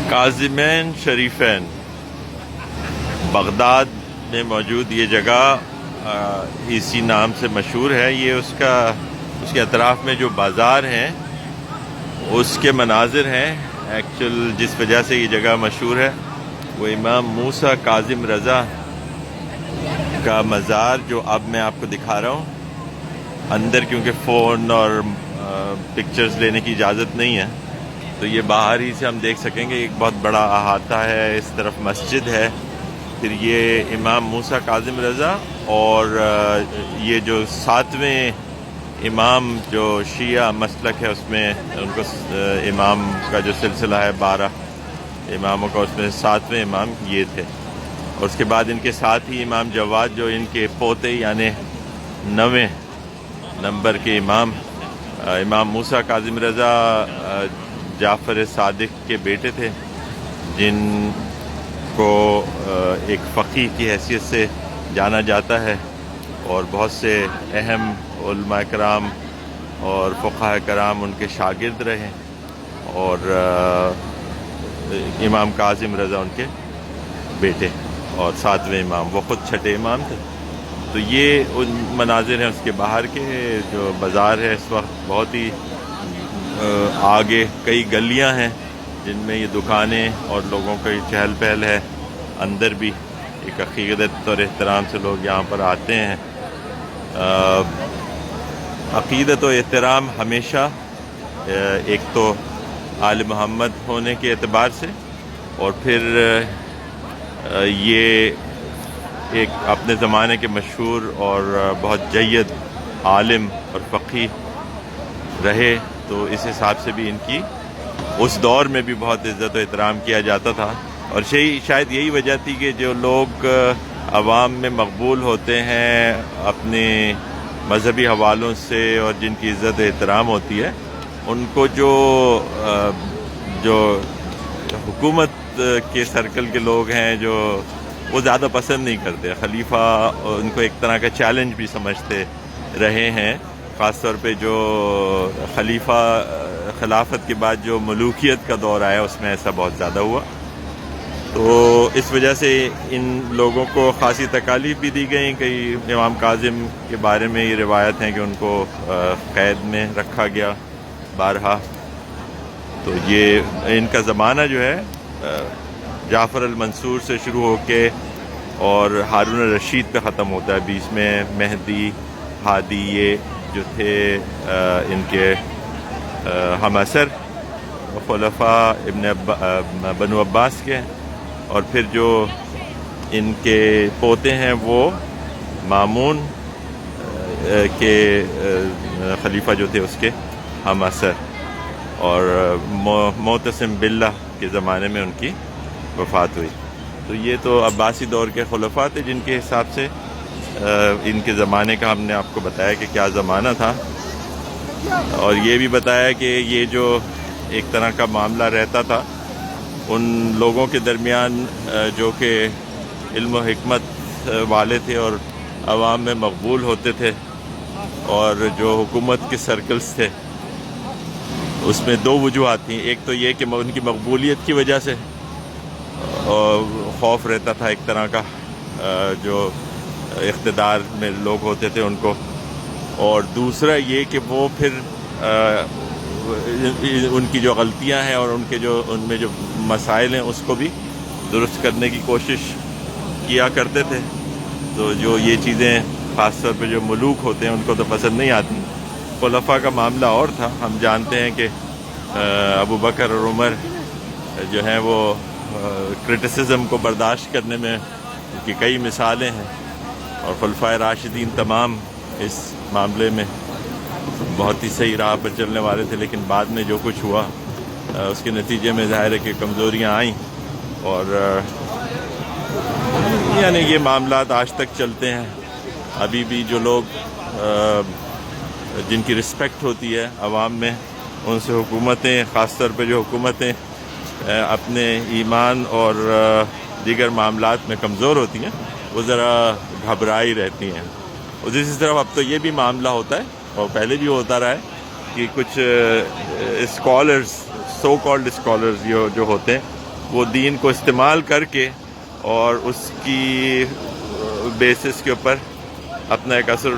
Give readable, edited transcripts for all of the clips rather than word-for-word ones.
کاظمین شریفین Baghdad میں موجود یہ جگہ اسی نام سے مشہور ہے. یہ اس کے اطراف میں جو بازار ہیں اس کے مناظر ہیں. ایکچوئل جس وجہ سے یہ جگہ مشہور ہے وہ امام موسیٰ کاظم رضا کا مزار جو اب میں آپ کو دکھا رہا ہوں. اندر کیونکہ فون اور پکچرز لینے کی اجازت نہیں ہے تو یہ باہر ہی سے ہم دیکھ سکیں گے. ایک بہت بڑا احاطہ ہے, اس طرف مسجد ہے, پھر یہ امام موسیٰ کاظم رضا اور یہ جو 7ویں امام جو شیعہ مسلک ہے اس میں ان کو امام کا جو سلسلہ ہے 12 اماموں کا, اس میں 7ویں امام یہ تھے. اور اس کے بعد ان کے ساتھ ہی امام جواد جو ان کے پوتے یعنی 9ویں نمبر کے امام موسیٰ کاظم رضا جعفر صادق کے بیٹے تھے, جن کو ایک فقیہ کی حیثیت سے جانا جاتا ہے اور بہت سے اہم علماء کرام اور فقہاء کرام ان کے شاگرد رہے. اور امام کاظم رضا ان کے بیٹے اور 7ویں امام, وہ خود چھٹے امام تھے. تو یہ ان مناظر ہیں اس کے باہر کے. جو بازار ہے اس وقت بہت ہی آگے کئی گلیاں ہیں جن میں یہ دکانیں اور لوگوں کی چہل پہل ہے. اندر بھی ایک عقیدت اور احترام سے لوگ یہاں پر آتے ہیں. عقیدت و احترام ہمیشہ ایک تو آل محمد ہونے کے اعتبار سے, اور پھر یہ ایک اپنے زمانے کے مشہور اور بہت جید عالم اور فقیہ رہے, تو اس حساب سے بھی ان کی اس دور میں بھی بہت عزت و احترام کیا جاتا تھا. اور شاید یہی وجہ تھی کہ جو لوگ عوام میں مقبول ہوتے ہیں اپنے مذہبی حوالوں سے اور جن کی عزت و احترام ہوتی ہے, ان کو جو حکومت کے سرکل کے لوگ ہیں جو وہ زیادہ پسند نہیں کرتے. خلیفہ ان کو ایک طرح کا چیلنج بھی سمجھتے رہے ہیں, خاص طور پہ جو خلافت کے بعد جو ملوکیت کا دور آیا اس میں ایسا بہت زیادہ ہوا. تو اس وجہ سے ان لوگوں کو خاصی تکالیف بھی دی گئیں. کئی امام کاظم کے بارے میں یہ روایت ہیں کہ ان کو قید میں رکھا گیا بارہا. تو یہ ان کا زمانہ جو ہے جعفر المنصور سے شروع ہو کے اور ہارون الرشید پہ ختم ہوتا ہے. بیچ میں مہدی, ہادی, یہ جو تھے ان کے ہم اثر خلفاء بنو عباس کے, اور پھر جو ان کے پوتے ہیں وہ مامون کے خلیفہ جو تھے اس کے ہم اثر, اور معتصم باللہ کے زمانے میں ان کی وفات ہوئی. تو یہ تو عباسی دور کے خلفاء تھے جن کے حساب سے ان کے زمانے کا ہم نے آپ کو بتایا کہ کیا زمانہ تھا. اور یہ بھی بتایا کہ یہ جو ایک طرح کا معاملہ رہتا تھا ان لوگوں کے درمیان جو کہ علم و حکمت والے تھے اور عوام میں مقبول ہوتے تھے, اور جو حکومت کے سرکلز تھے اس میں 2 وجوہات تھیں. ایک تو یہ کہ ان کی مقبولیت کی وجہ سے خوف رہتا تھا ایک طرح کا جو اقتدار میں لوگ ہوتے تھے ان کو, اور دوسرا یہ کہ وہ پھر ان کی جو غلطیاں ہیں اور ان میں جو مسائل ہیں اس کو بھی درست کرنے کی کوشش کیا کرتے تھے. تو جو یہ چیزیں خاص طور پہ جو ملوک ہوتے ہیں ان کو تو پسند نہیں آتی. خلفاء کا معاملہ اور تھا. ہم جانتے ہیں کہ ابو بکر اور عمر جو ہیں وہ کرٹیسزم کو برداشت کرنے میں ان کی کئی مثالیں ہیں, اور خلفائے راشدین تمام اس معاملے میں بہت ہی صحیح راہ پر چلنے والے تھے. لیکن بعد میں جو کچھ ہوا اس کے نتیجے میں ظاہر ہے کہ کمزوریاں آئیں, اور یعنی یہ معاملات آج تک چلتے ہیں. ابھی بھی جو لوگ جن کی رسپیکٹ ہوتی ہے عوام میں, ان سے حکومتیں, خاص طور پہ جو حکومتیں اپنے ایمان اور دیگر معاملات میں کمزور ہوتی ہیں, وہ ذرا گھبرائی رہتی ہیں. اور دوسری طرف اب تو یہ بھی معاملہ ہوتا ہے اور پہلے بھی ہوتا رہا ہے کہ کچھ اسکالرز, سو کالڈ اسکالرز جو ہوتے ہیں وہ دین کو استعمال کر کے اور اس کی بیسس کے اوپر اپنا ایک اثر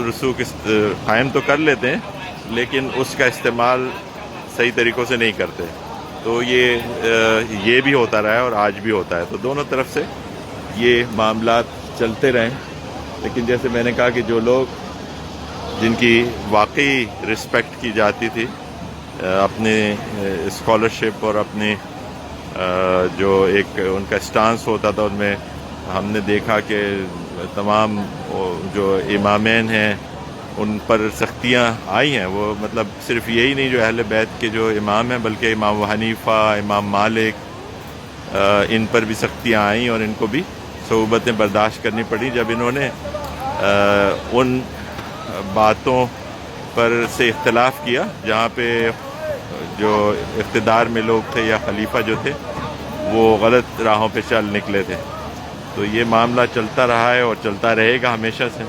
رسوخ قائم تو کر لیتے ہیں، لیکن اس کا استعمال صحیح طریقوں سے نہیں کرتے. تو یہ بھی ہوتا رہا ہے اور آج بھی ہوتا ہے. تو دونوں طرف سے یہ معاملات چلتے رہیں. لیکن جیسے میں نے کہا کہ جو لوگ جن کی واقعی رسپیکٹ کی جاتی تھی اپنے اسکالرشپ اور اپنی جو ایک ان کا اسٹانس ہوتا تھا، ان میں ہم نے دیکھا کہ تمام جو امامین ہیں ان پر سختیاں آئی ہیں. وہ مطلب صرف یہی نہیں جو اہل بیت کے جو امام ہیں، بلکہ امام حنیفہ، امام مالک، ان پر بھی سختیاں آئیں اور ان کو بھی صعوبتیں برداشت کرنی پڑی جب انہوں نے ان باتوں پر سے اختلاف کیا جہاں پہ جو اقتدار میں لوگ تھے یا خلیفہ جو تھے وہ غلط راہوں پہ چل نکلے تھے. تو یہ معاملہ چلتا رہا ہے اور چلتا رہے گا ہمیشہ سے.